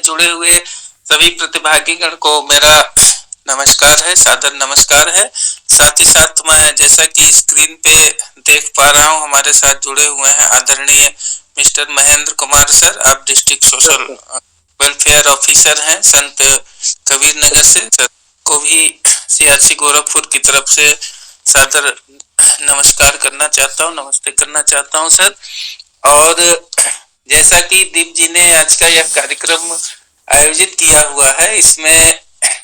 जुड़े हुए सभी प्रतिभागीगण को मेरा नमस्कार है, सादर नमस्कार है। साथ ही साथ मैं जैसा कि स्क्रीन पे देख पा रहा हूँ हमारे साथ जुड़े हुए हैं आदरणीय मिस्टर महेंद्र कुमार सर। आप डिस्ट्रिक्ट सोशल वेलफेयर ऑफिसर हैं संत कबीर नगर से। सर को भी सीआरसी गोरखपुर की तरफ से सादर नमस्कार करना चाहता हूँ, नमस्ते करना चाहता हूँ सर। और जैसा कि दीप जी ने आज का यह कार्यक्रम आयोजित किया हुआ है, इसमें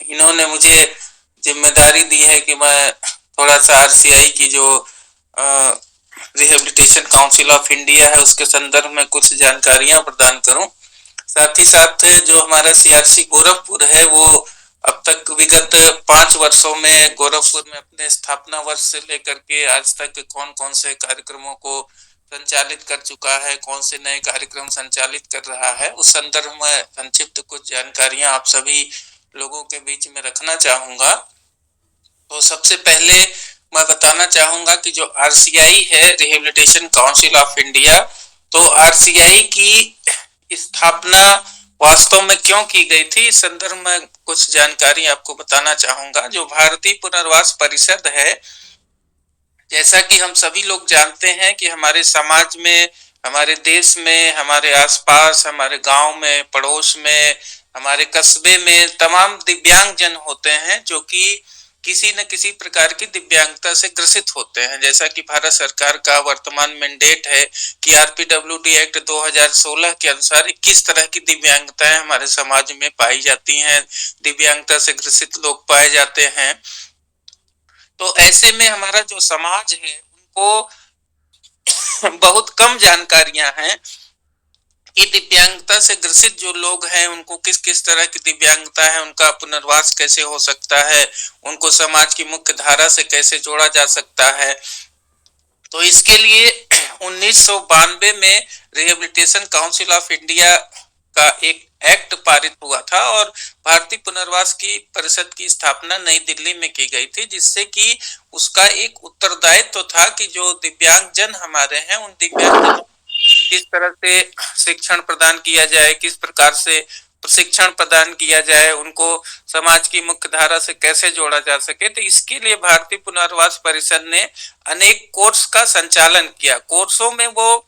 इन्होंने मुझे जिम्मेदारी दी है कि मैं थोड़ा सा आरसीआई की जो रिहेबिलिटेशन काउंसिल ऑफ इंडिया है उसके संदर्भ में कुछ जानकारियां प्रदान करूं। साथ ही साथ जो हमारा सीआरसी गोरखपुर है वो अब तक विगत 5 वर्षों में गोरखपुर में अपने स्थापना वर्ष से लेकर के आज तक कौन कौन से कार्यक्रमों को संचालित कर चुका है, कौन से नए कार्यक्रम संचालित कर रहा है, उस संदर्भ में संक्षिप्त कुछ जानकारियां आप सभी लोगों के बीच में रखना चाहूंगा। तो सबसे पहले मैं बताना चाहूंगा कि जो आरसीआई है, रिहेबिलिटेशन काउंसिल ऑफ इंडिया, तो आरसीआई की स्थापना वास्तव में क्यों की गई थी, इस संदर्भ में कुछ जानकारी आपको बताना चाहूंगा। जो भारतीय पुनर्वास परिषद है, जैसा कि हम सभी लोग जानते हैं कि हमारे समाज में, हमारे देश में, हमारे आसपास, हमारे गांव में, पड़ोस में, हमारे कस्बे में तमाम दिव्यांग जन होते हैं जो कि किसी न किसी प्रकार की दिव्यांगता से ग्रसित होते हैं। जैसा कि भारत सरकार का वर्तमान मैंडेट है कि आरपीडब्ल्यूडी एक्ट 2016 के अनुसार 21 तरह की दिव्यांगताएं हमारे समाज में पाई जाती हैं, दिव्यांगता से ग्रसित लोग पाए जाते हैं। तो ऐसे में हमारा जो समाज है उनको बहुत कम जानकारियां हैं कि दिव्यांगता से ग्रसित जो लोग हैं उनको किस किस तरह की दिव्यांगता है, उनका पुनर्वास कैसे हो सकता है, उनको समाज की मुख्य धारा से कैसे जोड़ा जा सकता है। तो इसके लिए 1992 में रिहेबिलिटेशन काउंसिल ऑफ इंडिया का एक एक्ट पारित हुआ था और भारतीय पुनर्वास की परिषद की स्थापना नई दिल्ली में की गई थी, जिससे कि उसका एक उत्तरदायित्व था कि जो दिव्यांग जन हमारे हैं उन दिव्यांग किस तरह से शिक्षण प्रदान किया जाए, किस प्रकार से प्रशिक्षण प्रदान किया जाए, उनको समाज की मुख्य धारा से कैसे जोड़ा जा सके। तो इसके लिए भारतीय पुनर्वास परिषद ने अनेक कोर्स का संचालन किया। कोर्सों में वो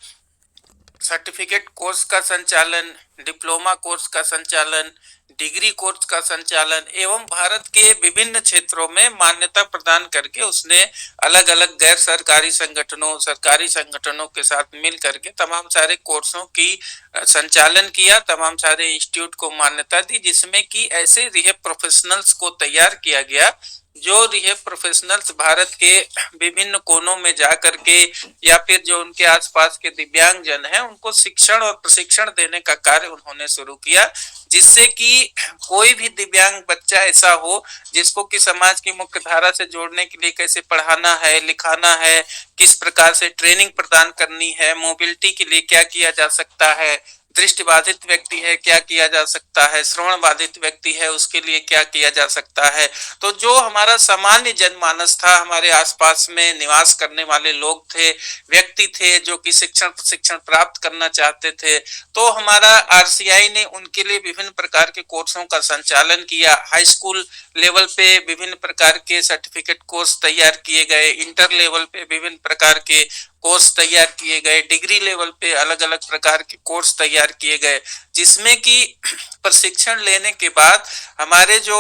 सर्टिफिकेट कोर्स का संचालन, डिप्लोमा कोर्स का संचालन, डिग्री कोर्स का संचालन एवं भारत के विभिन्न क्षेत्रों में मान्यता प्रदान करके उसने अलग अलग गैर सरकारी संगठनों, सरकारी संगठनों के साथ मिल करके तमाम सारे कोर्सों की संचालन किया, तमाम सारे इंस्टीट्यूट को मान्यता दी, जिसमें कि ऐसे रिहेब प्रोफेशनल्स को तैयार किया गया जो रिहेब प्रोफेशनल्स भारत के विभिन्न कोनों में जा करके या फिर जो उनके आसपास के दिव्यांग जन हैं उनको शिक्षण और प्रशिक्षण देने का कार्य उन्होंने शुरू किया, जिससे कि कोई भी दिव्यांग बच्चा ऐसा हो जिसको कि समाज की मुख्य धारा से जोड़ने के लिए कैसे पढ़ाना है, लिखाना है, किस प्रकार से ट्रेनिंग प्रदान करनी है, मोबिलिटी के लिए क्या किया जा सकता है, दृष्टि बाधित व्यक्ति है क्या किया जा सकता है, श्रवण बाधित व्यक्ति है उसके लिए क्या किया जा सकता है। तो जो हमारा सामान्य जनमानस था, हमारे आसपास में निवास करने वाले लोग थे, व्यक्ति थे जो कि शिक्षण प्रशिक्षण प्राप्त करना चाहते थे, तो हमारा आरसीआई ने उनके लिए विभिन्न प्रकार के कोर्सों का संचालन किया। हाई स्कूल लेवल पे विभिन्न प्रकार के सर्टिफिकेट कोर्स तैयार किए गए, इंटर लेवल पे विभिन्न प्रकार के कोर्स तैयार किए गए, डिग्री लेवल पे अलग अलग प्रकार के कोर्स तैयार किए गए, जिसमें कि प्रशिक्षण लेने के बाद हमारे जो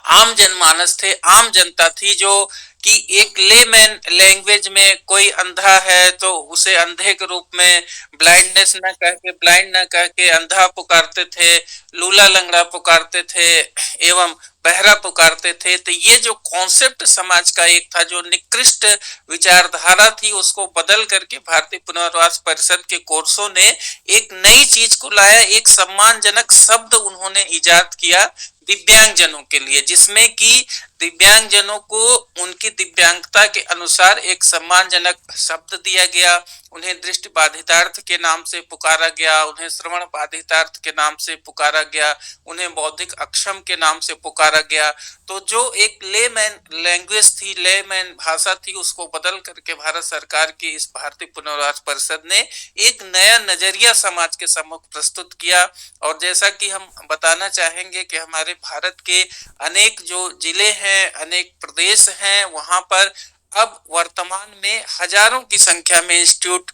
आम जनमानस थे, आम जनता थी, जो कि एक लेमैन लैंग्वेज में कोई अंधा है तो उसे अंधे के रूप में ब्लाइंडनेस ना कह के, ब्लाइंड ना कह के अंधा पुकारते थे, लूला लंगड़ा पुकारते थे एवं बहरा पुकारते थे। तो ये जो कॉन्सेप्ट समाज का एक था, जो निकृष्ट विचारधारा थी, उसको बदल करके भारतीय पुनर्वास परिषद के कोर्सों ने एक नई चीज को लाया, एक सम्मानजनक शब्द उन्होंने इजाद किया दिव्यांग जनों के लिए, जिसमें कि दिव्यांगजनों को उनकी दिव्यांगता के अनुसार एक सम्मानजनक शब्द दिया गया, उन्हें दृष्टि बाधितार्थ के नाम से पुकारा गया, उन्हें श्रवण बाधितार्थ के नाम से पुकारा गया, उन्हें बौद्धिक अक्षम के नाम से पुकारा गया। तो जो एक लेमैन लैंग्वेज थी, लेमैन भाषा थी, उसको बदल करके भारत सरकार की इस भारतीय पुनर्वास परिषद ने एक नया नजरिया समाज के सम्मुख प्रस्तुत किया। और जैसा कि हम बताना चाहेंगे कि हमारे भारत के अनेक जो जिले हैं, अनेक प्रदेश हैं, वहां पर अब वर्तमान में हजारों की संख्या में इंस्टीट्यूट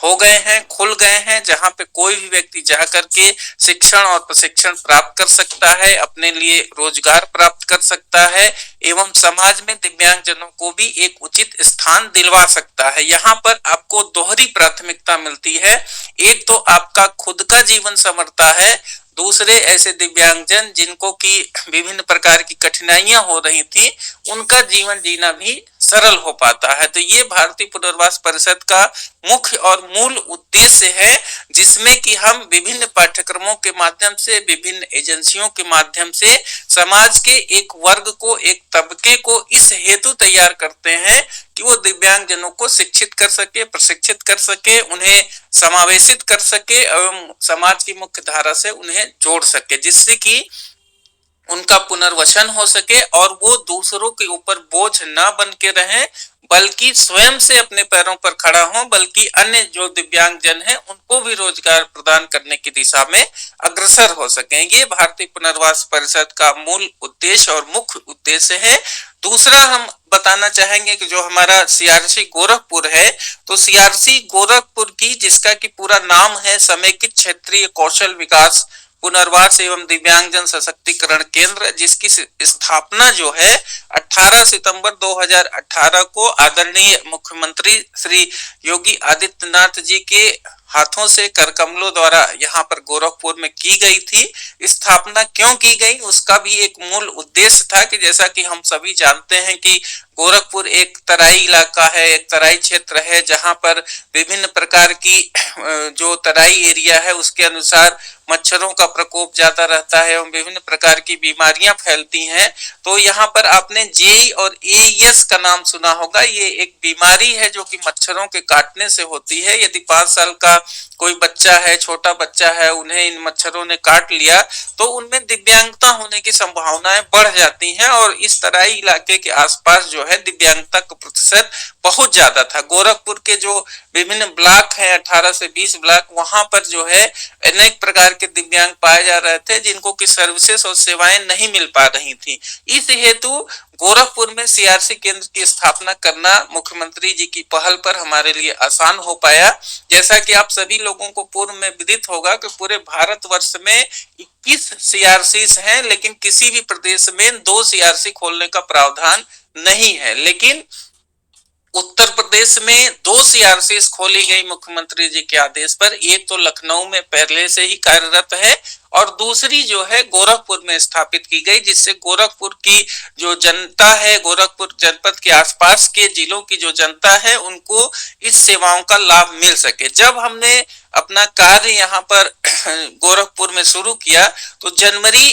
हो गए हैं, खुल गए हैं, जहां पे कोई भी व्यक्ति जा करके शिक्षण और प्रशिक्षण प्राप्त कर सकता है, अपने लिए रोजगार प्राप्त कर सकता है एवं समाज में दिव्यांगजनों को भी एक उचित स्थान दिलवा सकता है। यहाँ पर आपको दोहरी प्राथमिकता मिलती है, एक तो आपका खुद का जीवन संवरता है, दूसरे ऐसे दिव्यांगजन जिनको की विभिन्न प्रकार की कठिनाइयां हो रही थी, उनका जीवन जीना भी सरल हो पाता है। तो ये भारतीय पुनर्वास परिषद का मुख्य और मूल उद्देश्य है, जिसमें कि हम विभिन्न पाठ्यक्रमों के माध्यम से, विभिन्न एजेंसियों के माध्यम से समाज के एक वर्ग को, एक तबके को इस हेतु तैयार करते हैं कि वो दिव्यांगजनों को शिक्षित कर सके, प्रशिक्षित कर सके, उन्हें समावेशित कर सके एवं समाज की मुख्य धारा से उन्हें जोड़ सके, जिससे कि उनका पुनर्वसन हो सके और वो दूसरों के ऊपर बोझ न बन के रहें, बल्कि स्वयं से अपने पैरों पर खड़ा हो, बल्कि अन्य जो दिव्यांगजन हैं उनको भी रोजगार प्रदान करने की दिशा में अग्रसर हो सकें। ये भारतीय पुनर्वास परिषद का मूल उद्देश्य और मुख्य उद्देश्य है। दूसरा हम बताना चाहेंगे कि जो हमारा सीआरसी गोरखपुर है, तो सीआरसी गोरखपुर की, जिसका कि पूरा नाम है समेकित क्षेत्रीय कौशल विकास पुनर्वास एवं दिव्यांगजन सशक्तिकरण केंद्र, जिसकी स्थापना जो है 18 सितंबर 2018 को आदरणीय मुख्यमंत्री श्री योगी आदित्यनाथ जी के हाथों से, करकमलों द्वारा यहाँ पर गोरखपुर में की गई थी। स्थापना क्यों की गई, उसका भी एक मूल उद्देश्य था कि जैसा कि हम सभी जानते हैं कि गोरखपुर एक तराई इलाका है, एक तराई क्षेत्र है, जहां पर विभिन्न प्रकार की जो तराई एरिया है उसके अनुसार मच्छरों का प्रकोप ज्यादा रहता है एवं विभिन्न प्रकार की बीमारियां फैलती हैं। तो यहाँ पर आपने जेई और एईएस का नाम सुना होगा, ये एक बीमारी है जो कि मच्छरों के काटने से होती है। यदि 5 साल का कोई बच्चा है, छोटा बच्चा है, उन्हें इन मच्छरों ने काट लिया तो उनमें दिव्यांगता होने की संभावनाएं बढ़ जाती हैं और इस तराई इलाके के आसपास जो है दिव्यांगता का प्रतिशत बहुत ज्यादा था। गोरखपुर के जो विभिन्न ब्लॉक हैं, 18 से 20 ब्लॉक, वहां पर जो है अनेक प्रकार के दिव्यांग पाए जा रहे थे, जिनको की सर्विसेज और सेवाएं नहीं मिल पा रही थी। इस हेतु गोरखपुर में सीआरसी केंद्र की स्थापना करना मुख्यमंत्री जी की पहल पर हमारे लिए आसान हो पाया। जैसा कि आप सभी लोगों को पूर्व में विदित होगा कि पूरे भारतवर्ष में 21 सीआरसी हैं, लेकिन किसी भी प्रदेश में 2 सीआरसी खोलने का प्रावधान नहीं है। लेकिन उत्तर प्रदेश में 2 सीआरसी खोली गई मुख्यमंत्री जी के आदेश पर, एक तो लखनऊ में पहले से ही कार्यरत है और दूसरी जो है गोरखपुर में स्थापित की गई, जिससे गोरखपुर की जो जनता है, गोरखपुर जनपद के आसपास के जिलों की जो जनता है, उनको इस सेवाओं का लाभ मिल सके। जब हमने अपना कार्य यहाँ पर गोरखपुर में शुरू किया तो जनवरी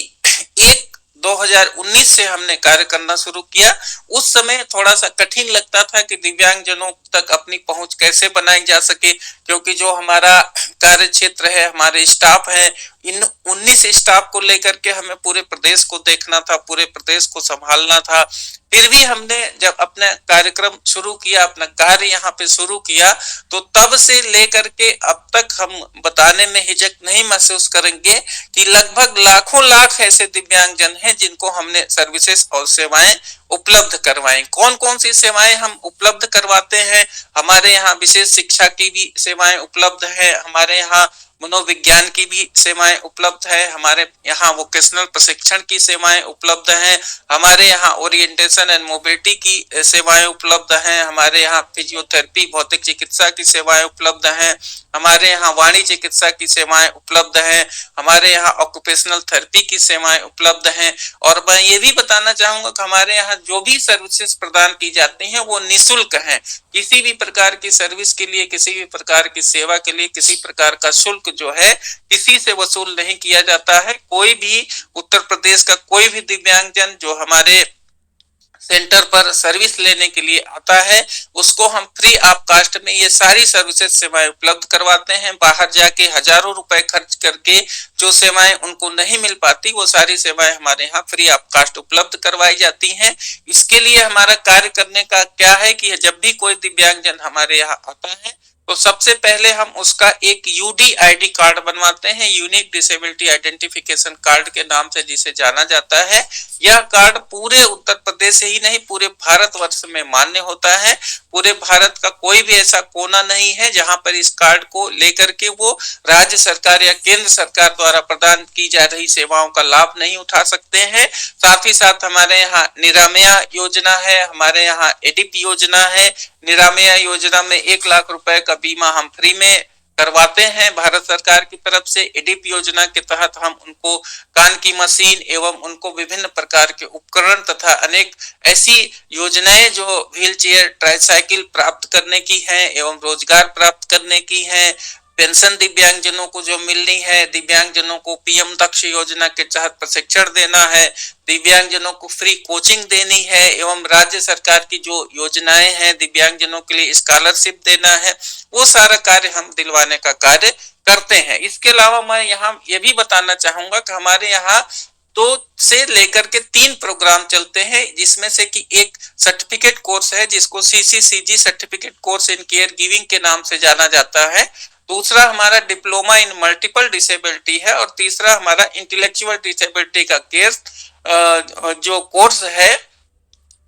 1 2019 से हमने कार्य करना शुरू किया। उस समय थोड़ा सा कठिन लगता था कि दिव्यांगजनों तक अपनी पहुंच कैसे बनाई जा सके, क्योंकि जो हमारा कार्य क्षेत्र है, हमारे स्टाफ है, इन 19 स्टाफ को लेकर के हमें पूरे प्रदेश को देखना था, पूरे प्रदेश को संभालना था। फिर भी हमने जब अपना कार्यक्रम शुरू किया, अपना कार्य यहाँ पे शुरू किया, तो तब से लेकर के अब तक हम बताने में हिचक नहीं महसूस करेंगे कि लगभग लाखों लाख ऐसे दिव्यांगजन हैं जिनको हमने सर्विसेज और सेवाएं उपलब्ध करवाएं। कौन कौन सी सेवाएं हम उपलब्ध करवाते हैं? हमारे यहाँ विशेष शिक्षा की भी सेवाएं उपलब्ध है, हमारे यहाँ मनोविज्ञान की भी सेवाएं उपलब्ध है, हमारे यहाँ वोकेशनल प्रशिक्षण की सेवाएं उपलब्ध हैं, हमारे यहाँ ओरिएंटेशन एंड मोबिलिटी की सेवाएं उपलब्ध हैं, हमारे यहाँ फिजियोथेरेपी भौतिक चिकित्सा की सेवाएं उपलब्ध हैं, हमारे यहाँ वाणी चिकित्सा की सेवाएं उपलब्ध हैं, हमारे यहाँ ऑक्यूपेशनल थेरेपी की सेवाएं उपलब्ध हैं। और मैं ये भी बताना चाहूंगा कि हमारे यहाँ जो भी सर्विसेज प्रदान की जाती हैं वो निःशुल्क हैं। किसी भी प्रकार की सर्विस के लिए, किसी भी प्रकार की सेवा के लिए किसी प्रकार का शुल्क जो है किसी से वसूल नहीं किया जाता है। कोई भी उत्तर प्रदेश का कोई भी दिव्यांगजन जो हमारे सेंटर पर सर्विस लेने के लिए आता है, उसको हम फ्री ऑफ कास्ट में ये सारी सर्विसेज सेवाएं उपलब्ध करवाते हैं। बाहर जाके हजारों रुपए खर्च करके जो सेवाएं उनको नहीं मिल पाती, वो सारी सेवाएं हमारे यहाँ फ्री ऑफ कास्ट उपलब्ध करवाई जाती हैं। इसके लिए हमारा कार्य करने का क्या है कि जब भी कोई दिव्यांगजन हमारे यहाँ आता है तो सबसे पहले हम उसका एक यूडीआईडी कार्ड बनवाते हैं, यूनिक डिसेबिलिटी आइडेंटिफिकेशन कार्ड के नाम से जिसे जाना जाता है। यह कार्ड पूरे उत्तर प्रदेश से ही नहीं पूरे भारतवर्ष में मान्य होता है। पूरे भारत का कोई भी ऐसा कोना नहीं है जहां पर इस कार्ड को लेकर के वो राज्य सरकार या केंद्र सरकार द्वारा प्रदान की जा रही सेवाओं का लाभ नहीं उठा सकते हैं। साथ ही साथ हमारे यहाँ निरामया योजना है, हमारे यहाँ एडिप योजना है। निरामया योजना में 1 लाख रुपए का बीमा हम फ्री में करवाते हैं भारत सरकार की तरफ से। एडिप योजना के तहत हम उनको कान की मशीन एवं उनको विभिन्न प्रकार के उपकरण तथा अनेक ऐसी योजनाएं जो व्हील चेयर ट्राईसाइकिल प्राप्त करने की हैं एवं रोजगार प्राप्त करने की हैं, पेंशन दिव्यांगजनों को जो मिलनी है, दिव्यांगजनों को पीएम दक्ष योजना के तहत प्रशिक्षण देना है, दिव्यांगजनों को फ्री कोचिंग देनी है एवं राज्य सरकार की जो योजनाएं हैं दिव्यांगजनों के लिए स्कॉलरशिप देना है, वो सारा कार्य हम दिलवाने का कार्य करते हैं। इसके अलावा मैं यहाँ ये भी बताना चाहूंगा कि हमारे यहाँ 2 से लेकर के 3 प्रोग्राम चलते हैं, जिसमें से कि एक सर्टिफिकेट कोर्स है जिसको CCCG certificate course in care giving के नाम से जाना जाता है। दूसरा हमारा डिप्लोमा इन मल्टीपल डिसेबिलिटी है और तीसरा हमारा इंटेलेक्चुअल डिसेबिलिटी का जो कोर्स है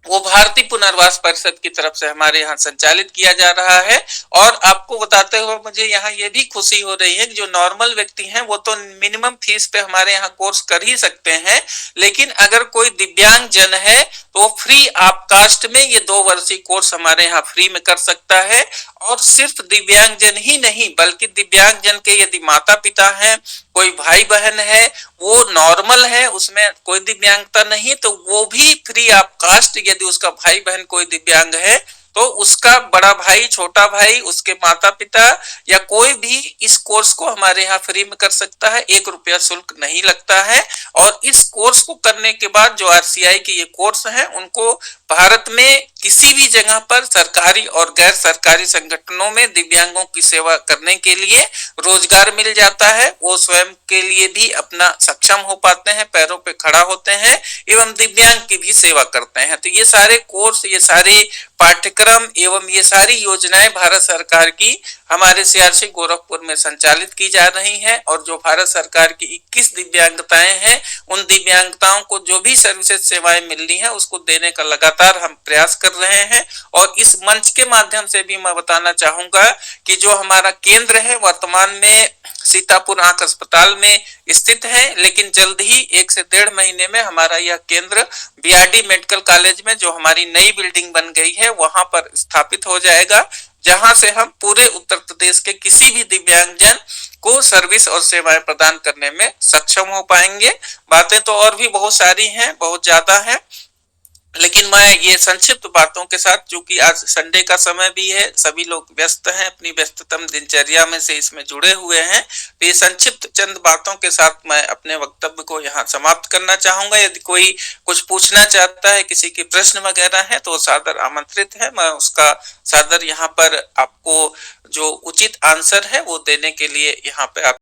वो भारतीय पुनर्वास परिषद की तरफ से हमारे यहाँ संचालित किया जा रहा है। और आपको बताते हुए मुझे यहाँ ये भी खुशी हो रही है कि जो नॉर्मल व्यक्ति हैं वो तो मिनिमम फीस पे हमारे यहाँ कोर्स कर ही सकते हैं, लेकिन अगर कोई दिव्यांग जन है तो फ्री ऑफ कास्ट में ये 2 वर्षीय कोर्स हमारे यहाँ फ्री में कर सकता है। और सिर्फ दिव्यांग जन ही नहीं बल्कि दिव्यांग जन के यदि माता पिता हैं, कोई भाई बहन है, वो नॉर्मल है, उसमें कोई दिव्यांगता नहीं, तो वो भी फ्री ऑफ कास्ट, यदि उसका भाई बहन कोई दिव्यांग है तो उसका बड़ा भाई, छोटा भाई, उसके माता पिता या कोई भी इस कोर्स को हमारे यहाँ फ्री में कर सकता है। 1 रुपया शुल्क नहीं लगता है। और इस कोर्स को करने के बाद जो आरसीआई के ये कोर्स हैं उनको भारत में किसी भी जगह पर सरकारी और गैर सरकारी संगठनों में दिव्यांगों की सेवा करने के लिए रोजगार मिल जाता है। वो स्वयं के लिए भी अपना सक्षम हो पाते हैं, पैरों पे खड़ा होते हैं एवं दिव्यांग की भी सेवा करते हैं। तो ये सारे कोर्स, ये सारे पाठ्यक्रम एवं ये सारी योजनाएं भारत सरकार की हमारे सीआरसी गोरखपुर में संचालित की जा रही हैं। और जो भारत सरकार की 21 दिव्यांगताएं हैं, उन दिव्यांगताओं को जो भी सर्विसेज सेवाएं मिलनी है उसको देने का लगातार हम प्रयास कर रहे हैं। और इस मंच के माध्यम से भी मैं बताना चाहूंगा कि जो हमारा केंद्र है वर्तमान में सीतापुर आंख अस्पताल में स्थित है, लेकिन जल्द ही 1 से 1.5 महीने में हमारा यह केंद्र बीआरडी मेडिकल कॉलेज में जो हमारी नई बिल्डिंग बन गई है वहां पर स्थापित हो जाएगा, जहां से हम पूरे उत्तर प्रदेश के किसी भी दिव्यांगजन को सर्विस और सेवाएं प्रदान करने में सक्षम हो पाएंगे। बातें तो और भी बहुत सारी हैं, बहुत ज्यादा हैं, लेकिन मैं ये संक्षिप्त बातों के साथ, चूंकि आज संडे का समय भी है, सभी लोग व्यस्त हैं, अपनी व्यस्ततम दिनचर्या में से इसमें जुड़े हुए हैं, तो ये संक्षिप्त चंद बातों के साथ मैं अपने वक्तव्य को यहाँ समाप्त करना चाहूंगा। यदि कोई कुछ पूछना चाहता है, किसी के प्रश्न वगैरह है, तो सादर आमंत्रित है। मैं उसका सादर यहाँ पर आपको जो उचित आंसर है वो देने के लिए यहाँ पे आप